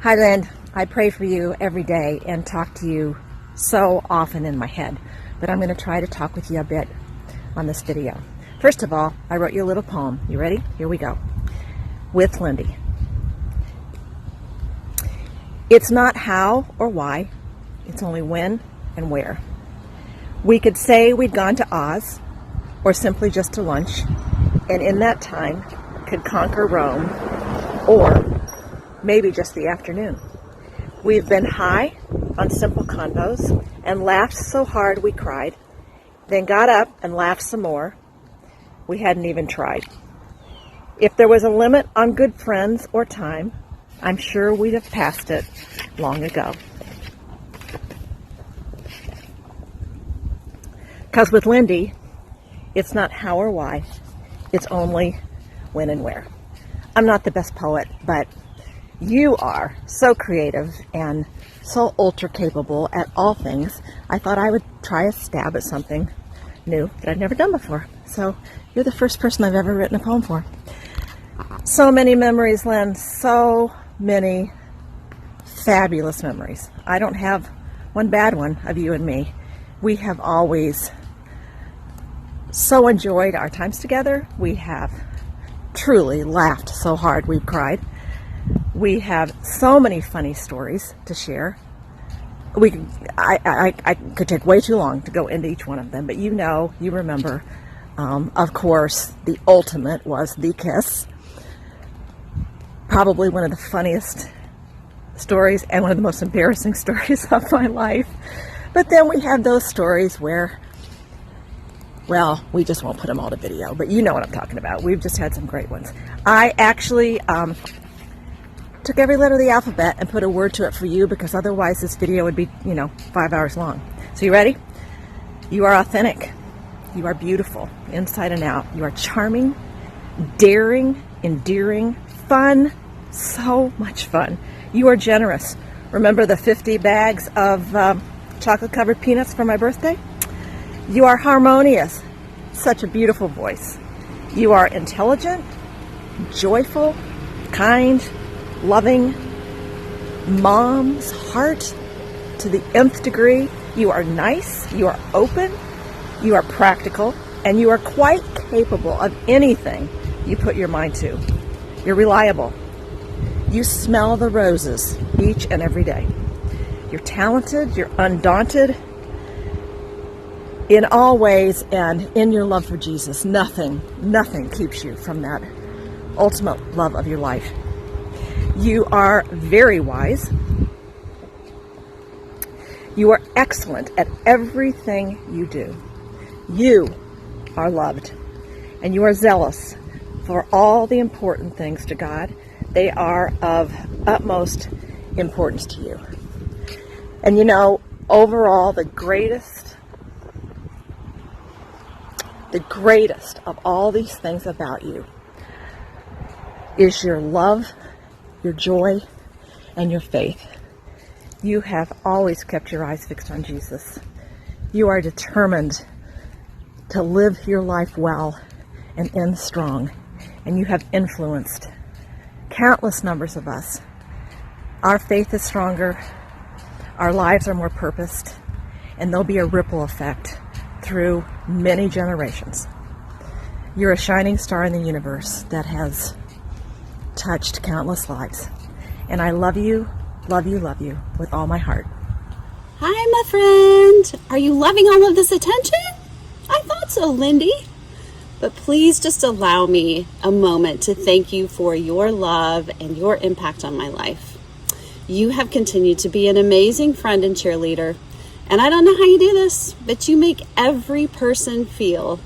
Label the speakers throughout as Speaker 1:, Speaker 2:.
Speaker 1: Hi, Lynn. I pray for you every day and talk to you so often in my head, but I'm going to try to talk with you a bit on this video. First of all, I wrote you a little poem. You ready? Here we go. With Lindy. It's not how or why, it's only when and where. We could say we'd gone to Oz, or simply just to lunch, and in that time could conquer Rome, or maybe just the afternoon. We've been high on simple convos and laughed so hard we cried, then got up and laughed some more. We hadn't even tried. If there was a limit on good friends or time, I'm sure we'd have passed it long ago. Because with Lindy, it's not how or why, it's only when and where. I'm not the best poet, but you are so creative and so ultra capable at all things. I thought I would try a stab at something new that I've never done before. So you're the first person I've ever written a poem for. So many memories, Lynn, so many fabulous memories. I don't have one bad one of you and me. We have always so enjoyed our times together. We have truly laughed so hard we've cried. We have so many funny stories to share. I could take way too long to go into each one of them, but you remember, of course, the ultimate was the kiss. Probably one of the funniest stories and one of the most embarrassing stories of my life. But then we have those stories where, well, we just won't put them all to video, but you know what I'm talking about. We've just had some great ones. I actually took every letter of the alphabet and put a word to it for you, because otherwise this video would be, 5 hours long. So you ready? You are authentic. You are beautiful, inside and out. You are charming, daring, endearing, fun, so much fun. You are generous. Remember the 50 bags of chocolate-covered peanuts for my birthday? You are harmonious. Such a beautiful voice. You are intelligent, joyful, kind, loving, mom's heart to the nth degree. You are nice, you are open, you are practical, and you are quite capable of anything you put your mind to. You're reliable. You smell the roses each and every day. You're talented, you're undaunted in all ways, and in your love for Jesus, nothing keeps you from that ultimate love of your life. You are very wise. You are excellent at everything you do. You are loved, and you are zealous for all the important things to God. They are of utmost importance to you. And overall, the greatest of all these things about you is your love, your joy, and your faith. You have always kept your eyes fixed on Jesus. You are determined to live your life well and end strong, and you have influenced countless numbers of us. Our faith is stronger, our lives are more purposed, and there'll be a ripple effect through many generations. You're a shining star in the universe that has touched countless lives. And I love you with all my heart.
Speaker 2: Hi, my friend. Are you loving all of this attention? I thought so, Lindy. But please just allow me a moment to thank you for your love and your impact on my life. You have continued to be an amazing friend and cheerleader. And I don't know how you do this, but you make every person feel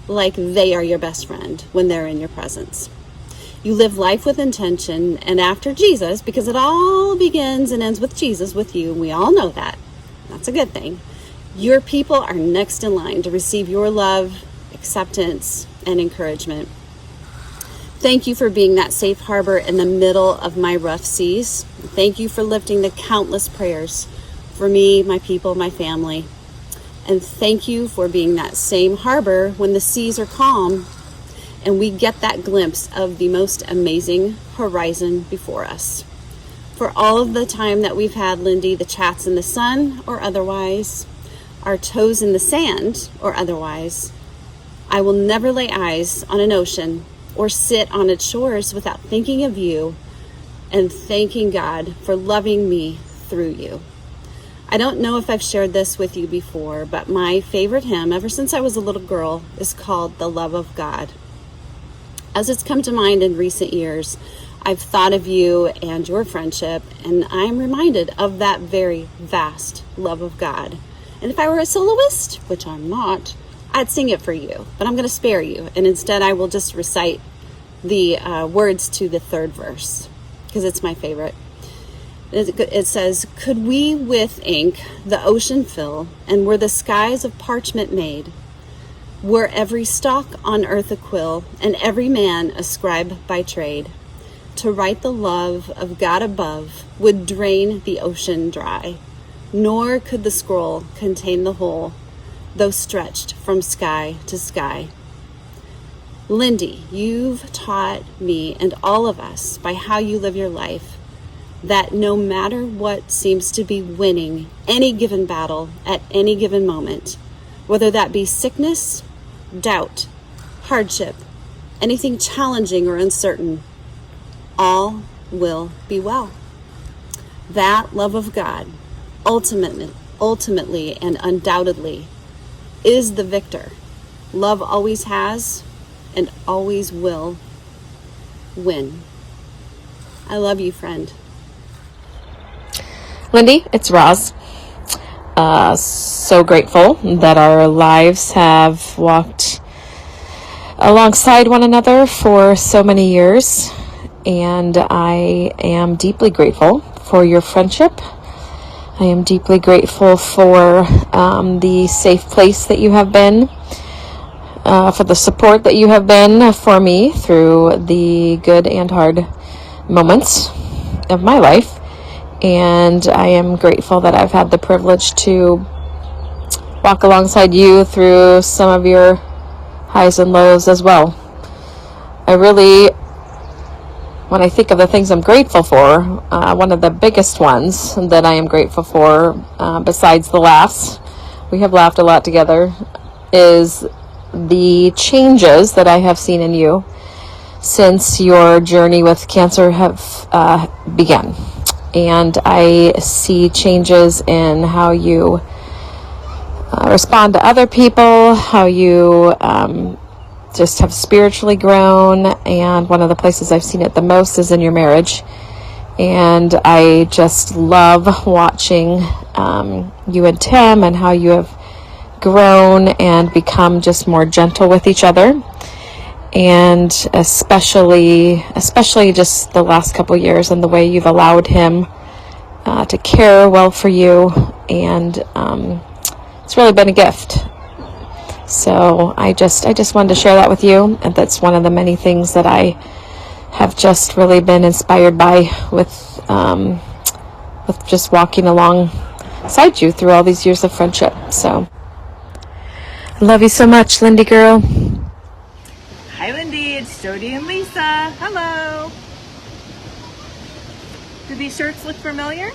Speaker 2: like they are your best friend when they're in your presence. You live life with intention and after Jesus, because it all begins and ends with Jesus with you, and we all know that. That's a good thing. Your people are next in line to receive your love, acceptance, and encouragement. Thank you for being that safe harbor in the middle of my rough seas. Thank you for lifting the countless prayers for me, my people, my family. And thank you for being that same harbor when the seas are calm and we get that glimpse of the most amazing horizon before us. for all of the time that we've had, Lindy, the chats in the sun or otherwise, our toes in the sand or otherwise. I will never lay eyes on an ocean or sit on its shores without thinking of you and thanking God for loving me through you. I don't know if I've shared this with you before, but my favorite hymn ever since I was a little girl is called The Love of God. As it's come to mind in recent years, I've thought of you and your friendship, and I'm reminded of that very vast love of God. And if I were a soloist, which I'm not, I'd sing it for you, but I'm going to spare you, and instead I will just recite the words to the third verse, because it's my favorite. It says, could we with ink the ocean fill, and were the skies of parchment made, were every stalk on earth a quill, and every man a scribe by trade, to write the love of God above would drain the ocean dry, nor could the scroll contain the whole, though stretched from sky to sky. Lindy, you've taught me and all of us by how you live your life that no matter what seems to be winning any given battle at any given moment, whether that be sickness, doubt, hardship, anything challenging or uncertain, all will be well. That love of God, ultimately and undoubtedly, is the victor. Love always has and always will win. I love you, friend.
Speaker 3: Lindy, it's Roz. So grateful that our lives have walked alongside one another for so many years, and I am deeply grateful for your friendship. I am deeply grateful for the safe place that you have been, for the support that you have been for me through the good and hard moments of my life. And I am grateful that I've had the privilege to walk alongside you through some of your highs and lows as well. When I think of the things I'm grateful for, one of the biggest ones that I am grateful for, besides the laughs, we have laughed a lot together, is the changes that I have seen in you since your journey with cancer have begun. And I see changes in how you respond to other people, how you just have spiritually grown, and one of the places I've seen it the most is in your marriage. And I just love watching you and Tim and how you have grown and become just more gentle with each other. And especially just the last couple years and the way you've allowed him to care well for you, and it's really been a gift. So I just wanted to share that with you, and that's one of the many things that I have just really been inspired by with just walking alongside you through all these years of friendship. So I love you so much, Lindy girl.
Speaker 4: Hi Lindy, it's Jody and Lisa. Hello. Do these shirts look familiar?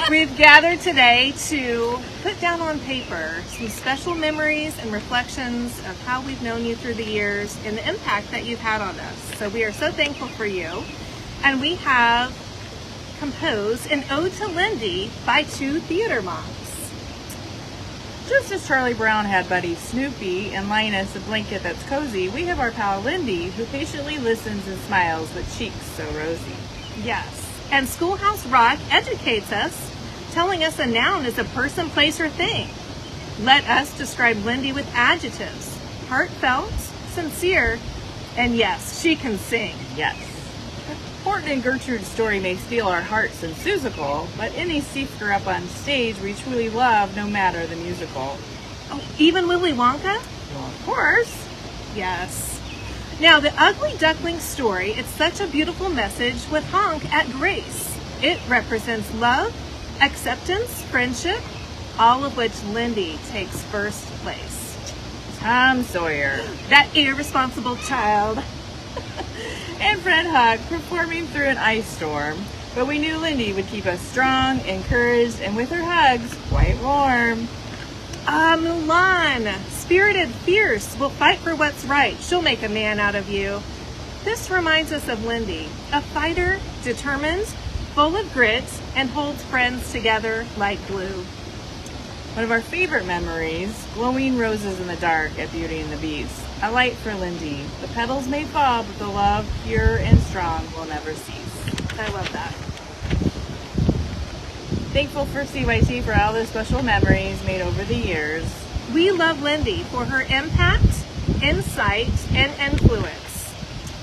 Speaker 4: We've gathered today to put down on paper some special memories and reflections of how we've known you through the years and the impact that you've had on us. So we are so thankful for you. And we have composed an ode to Lindy by two theater moms.
Speaker 5: Just as Charlie Brown had Buddy Snoopy and Linus a blanket that's cozy, we have our pal Lindy, who patiently listens and smiles with cheeks so rosy.
Speaker 4: Yes. And Schoolhouse Rock educates us, telling us a noun is a person, place, or thing. Let us describe Lindy with adjectives: heartfelt, sincere, and yes, she can sing.
Speaker 5: Yes. Horton and Gertrude's story may steal our hearts and Seussical, but any seeker up on stage we truly love, no matter the musical.
Speaker 4: Oh, even Willy Wonka?
Speaker 5: Well, of course.
Speaker 4: Yes. Now, the Ugly Duckling story, it's such a beautiful message with honk at grace. It represents love, acceptance, friendship, all of which Lindy takes first place.
Speaker 5: Tom Sawyer.
Speaker 4: That irresponsible child.
Speaker 5: And Fred Huck performing through an ice storm. But we knew Lindy would keep us strong, encouraged, and with her hugs, quite warm.
Speaker 4: Mulan, spirited, fierce, will fight for what's right. She'll make a man out of you. This reminds us of Lindy, a fighter, determined, full of grit, and holds friends together like glue.
Speaker 5: One of our favorite memories, glowing roses in the dark at Beauty and the Beast. A light for Lindy. The petals may fall, but the love, pure and strong, will never cease.
Speaker 4: I love that.
Speaker 5: Thankful for CYT for all the special memories made over the years.
Speaker 4: We love Lindy for her impact, insight, and influence.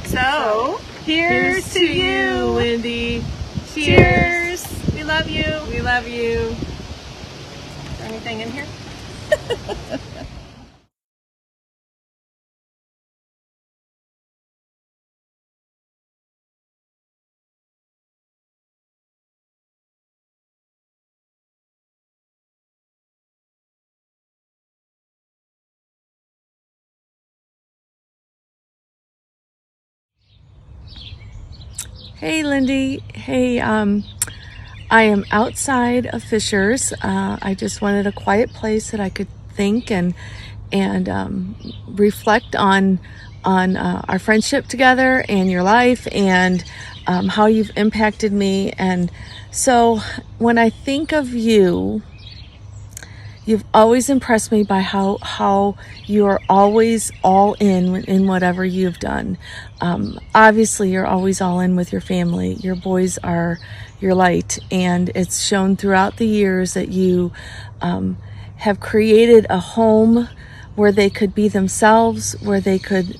Speaker 4: So, here's to you,
Speaker 5: Lindy.
Speaker 4: Cheers. We love you.
Speaker 5: We love you.
Speaker 4: Is there anything in here?
Speaker 6: Hey Lindy, hey, I am outside of Fisher's. I just wanted a quiet place that I could think and reflect on our friendship together and your life and how you've impacted me. And so when I think of you, you've always impressed me by how you're always all in whatever you've done. Obviously, you're always all in with your family. Your boys are your light, and it's shown throughout the years that you have created a home where they could be themselves, where they could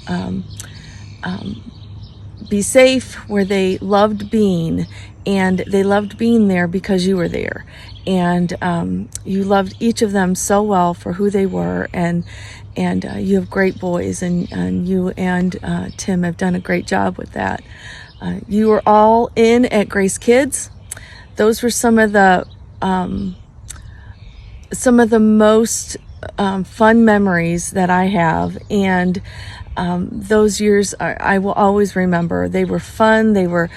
Speaker 6: be safe, where they loved being, and they loved being there because you were there. And you loved each of them so well for who they were, and you have great boys, and you and Tim have done a great job with that. You were all in at Grace Kids. Those were some of the most fun memories that I have, and those years I will always remember. They were fun. They were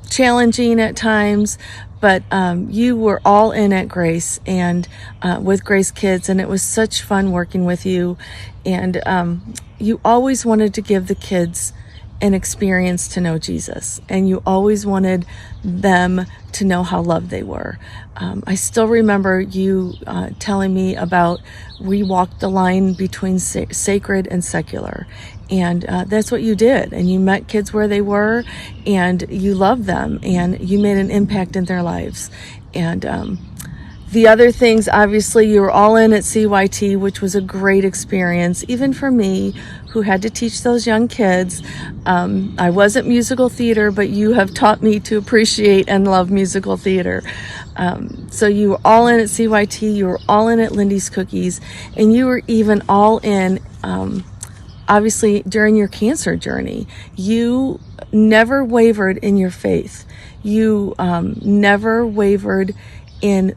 Speaker 6: challenging at times, but you were all in at Grace and with Grace Kids, and it was such fun working with you. And you always wanted to give the kids an experience to know Jesus, and you always wanted them to know how loved they were. I still remember you telling me about we walked the line between sacred and secular, and that's what you did. And you met kids where they were, and you loved them, and you made an impact in their lives. And the other things, obviously, you were all in at CYT, which was a great experience, even for me, who had to teach those young kids. I wasn't musical theater, but you have taught me to appreciate and love musical theater. So you were all in at CYT, you were all in at Lindy's Cookies, and you were even all in, obviously, during your cancer journey. You never wavered in your faith. You never wavered in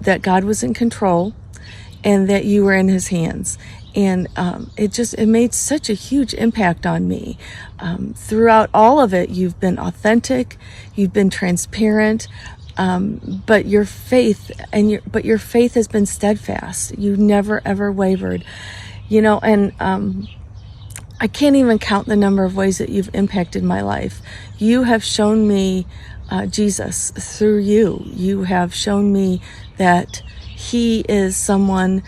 Speaker 6: that God was in control and that you were in his hands. And it made such a huge impact on me. Throughout all of it, you've been authentic, you've been transparent, but your faith has been steadfast. You never ever wavered, and I can't even count the number of ways that you've impacted my life. You have shown me Jesus through you. You have shown me that he is someone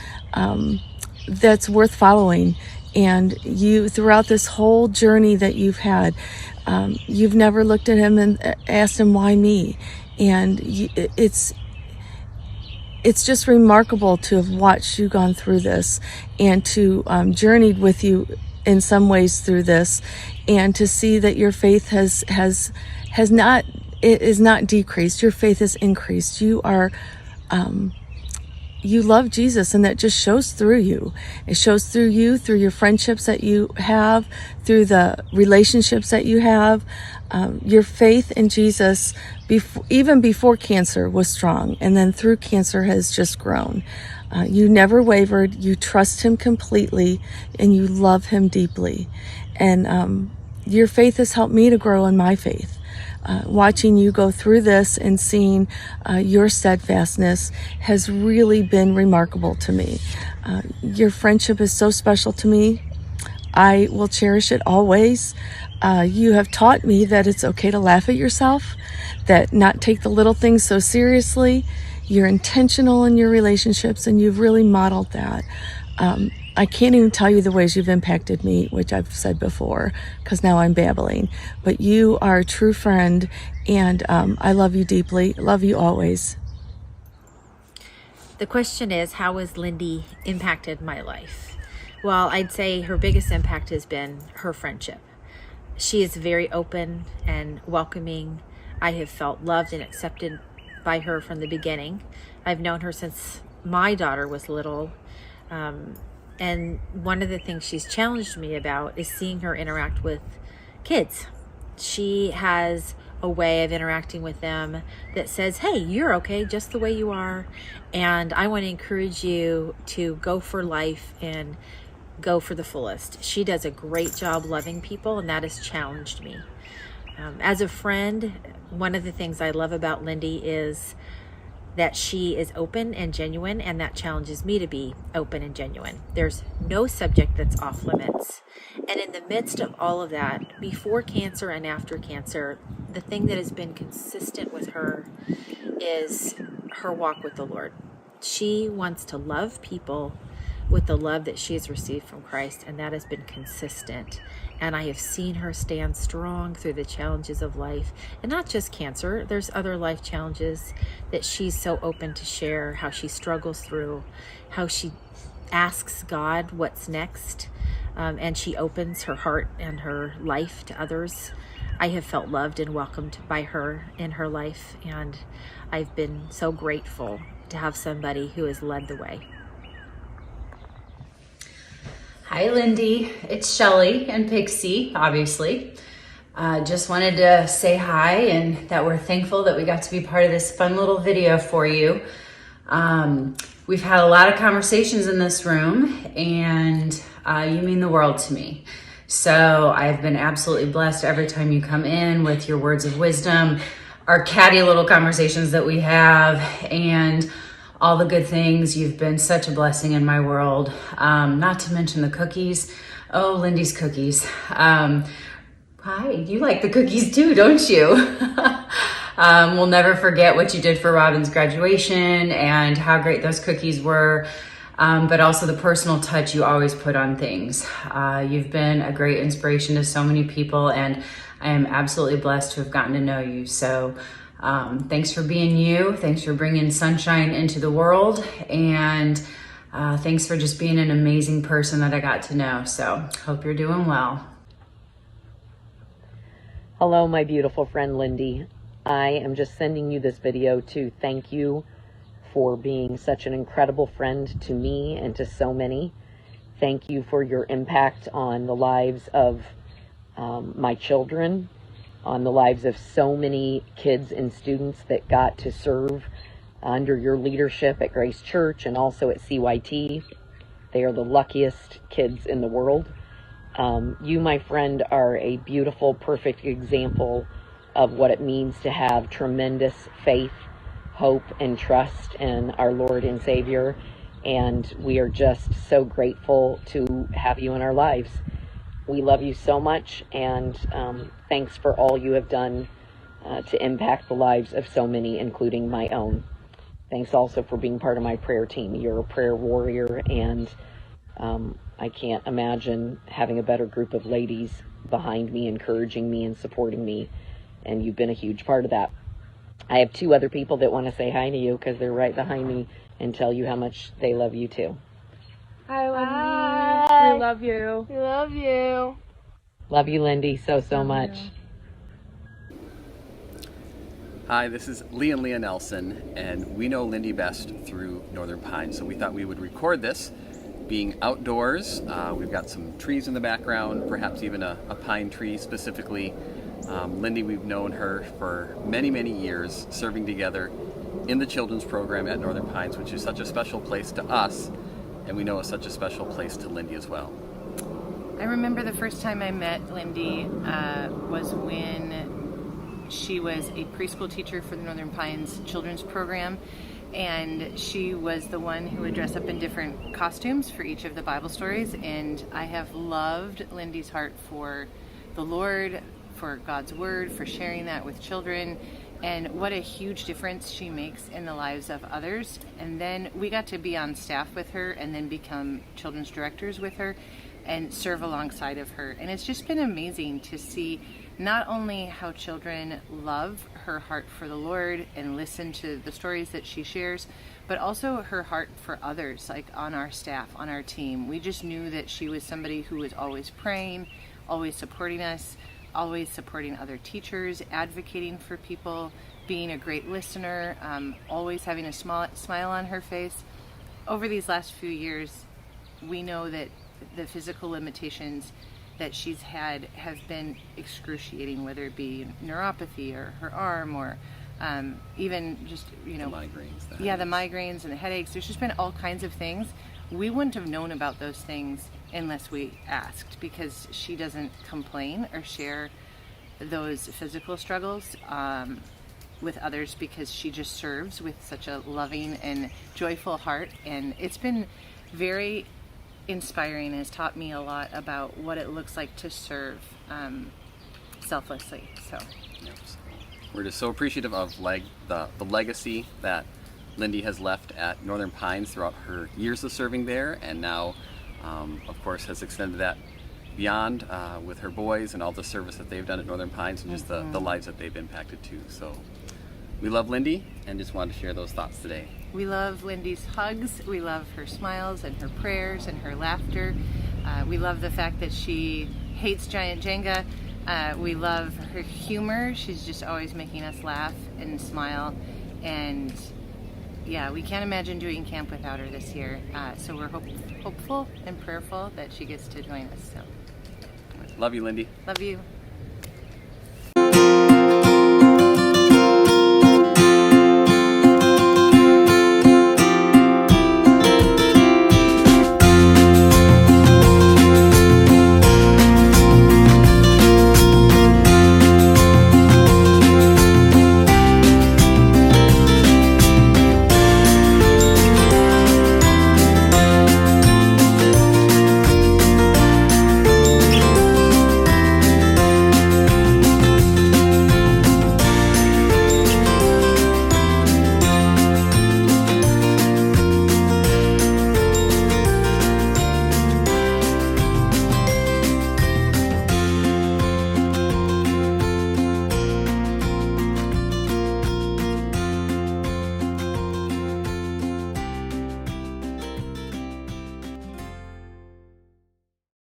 Speaker 6: that's worth following. And you, throughout this whole journey that you've had, you've never looked at him and asked him, why me? And it's just remarkable to have watched you gone through this, and to journeyed with you in some ways through this, and to see that your faith has not decreased. Your faith has increased. You are you love Jesus, and that just shows through you. It shows through you, through your friendships that you have, through the relationships that you have. Your faith in Jesus, even before cancer, was strong, and then through cancer has just grown. You never wavered. You trust him completely, and you love him deeply. And your faith has helped me to grow in my faith. watching you go through this and seeing your steadfastness has really been remarkable to me. Your friendship is so special to me. I will cherish it always. You have taught me that it's okay to laugh at yourself, that not take the little things so seriously. You're intentional in your relationships, and you've really modeled that. I can't even tell you the ways you've impacted me, which I've said before, because now I'm babbling. But you are a true friend, and I love you deeply. Love you always.
Speaker 7: The question is, how has Lindy impacted my life? Well, I'd say her biggest impact has been her friendship. She is very open and welcoming. I have felt loved and accepted by her from the beginning. I've known her since my daughter was little. And one of the things she's challenged me about is seeing her interact with kids. She has a way of interacting with them that says, hey, you're okay just the way you are. And I want to encourage you to go for life and go for the fullest. She does a great job loving people, and that has challenged me. As a friend, one of the things I love about Lindy is that she is open and genuine, and that challenges me to be open and genuine. There's no subject that's off limits. And in the midst of all of that, before cancer and after cancer, the thing that has been consistent with her is her walk with the Lord. She wants to love people with the love that she has received from Christ, and that has been consistent. And I have seen her stand strong through the challenges of life, and not just cancer. There's other life challenges that she's so open to share, how she struggles through, how she asks God what's next, and she opens her heart and her life to others. I have felt loved and welcomed by her in her life, and I've been so grateful to have somebody who has led the way.
Speaker 8: Hi, Lindy. It's Shelly and Pixie, obviously. Just wanted to say hi and that we're thankful that we got to be part of this fun little video for you. We've had a lot of conversations in this room, and you mean the world to me. So I've been absolutely blessed every time you come in with your words of wisdom, our catty little conversations that we have, and all the good things. You've been such a blessing in my world. Not to mention the cookies. Oh, Lindy's cookies. Hi, you like the cookies too, don't you? We'll never forget what you did for Robin's graduation and how great those cookies were. But also the personal touch you always put on things. You've been a great inspiration to so many people, and I am absolutely blessed to have gotten to know you. So thanks for being you. Thanks for bringing sunshine into the world. And thanks for just being an amazing person that I got to know. So hope you're doing well.
Speaker 3: Hello, my beautiful friend Lindy. I am just sending you this video to thank you for being such an incredible friend to me and to so many. Thank you for your impact on the lives of my children, on the lives of so many kids and students that got to serve under your leadership at Grace Church and also at CYT. They are the luckiest kids in the world. You, my friend, are a beautiful, perfect example of what it means to have tremendous faith, hope, and trust in our Lord and Savior. And we are just so grateful to have you in our lives. We love you so much, and thanks for all you have done to impact the lives of so many, including my own. Thanks also for being part of my prayer team. You're a prayer warrior, and I can't imagine having a better group of ladies behind me, encouraging me and supporting me, and you've been a huge part of that. I have two other people that want to say hi to you because they're right behind me and tell you how much they love you too.
Speaker 9: Hi, Lindy.
Speaker 6: Hi. We love you.
Speaker 9: We love you.
Speaker 3: Love you, Lindy, so much.
Speaker 10: Hi, this is Lee and Leah Nelson, and we know Lindy best through Northern Pines, so we thought we would record this being outdoors. We've got some trees in the background, perhaps even a pine tree specifically. Lindy, we've known her for many, many years, serving together in the children's program at Northern Pines, which is such a special place to us, and we know it's such a special place to Lindy as well.
Speaker 11: I remember the first time I met Lindy was when
Speaker 4: She was a preschool teacher for the Northern Pines Children's Program, and she was the one who would dress up in different costumes for each of the Bible stories. And I have loved Lindy's heart for the Lord, for God's Word, for sharing that with children, and what a huge difference she makes in the lives of others. And then we got to be on staff with her and then become children's directors with her and serve alongside of her. And it's just been amazing to see not only how children love her heart for the Lord and listen to the stories that she shares, but also her heart for others, like on our staff, on our team. We just knew that she was somebody who was always praying, always supporting us, always supporting other teachers, advocating for people, being a great listener, always having a smile on her face. Over these last few years, we know that the physical limitations that she's had have been excruciating, whether it be neuropathy or her arm or even just,
Speaker 10: The migraines.
Speaker 4: the migraines and the headaches. There's just been all kinds of things. We wouldn't have known about those things unless we asked, because she doesn't complain or share those physical struggles with others, because she just serves with such a loving and joyful heart. And it's been very inspiring and has taught me a lot about what it looks like to serve selflessly. So
Speaker 10: Yep. We're just so appreciative of the legacy that Lindy has left at Northern Pines throughout her years of serving there, and now of course has extended that beyond with her boys and all the service that they've done at Northern Pines and just the lives that they've impacted too. So we love Lindy and just wanted to share those thoughts today.
Speaker 4: we love Lindy's hugs, we love her smiles and her prayers and her laughter. We love the fact that she hates giant Jenga. We love her humor. She's just always making us laugh and smile. And yeah, we can't imagine doing camp without her this year. So we're hopeful and prayerful that she gets to join us. So
Speaker 10: Love you, Lindy.
Speaker 4: love you.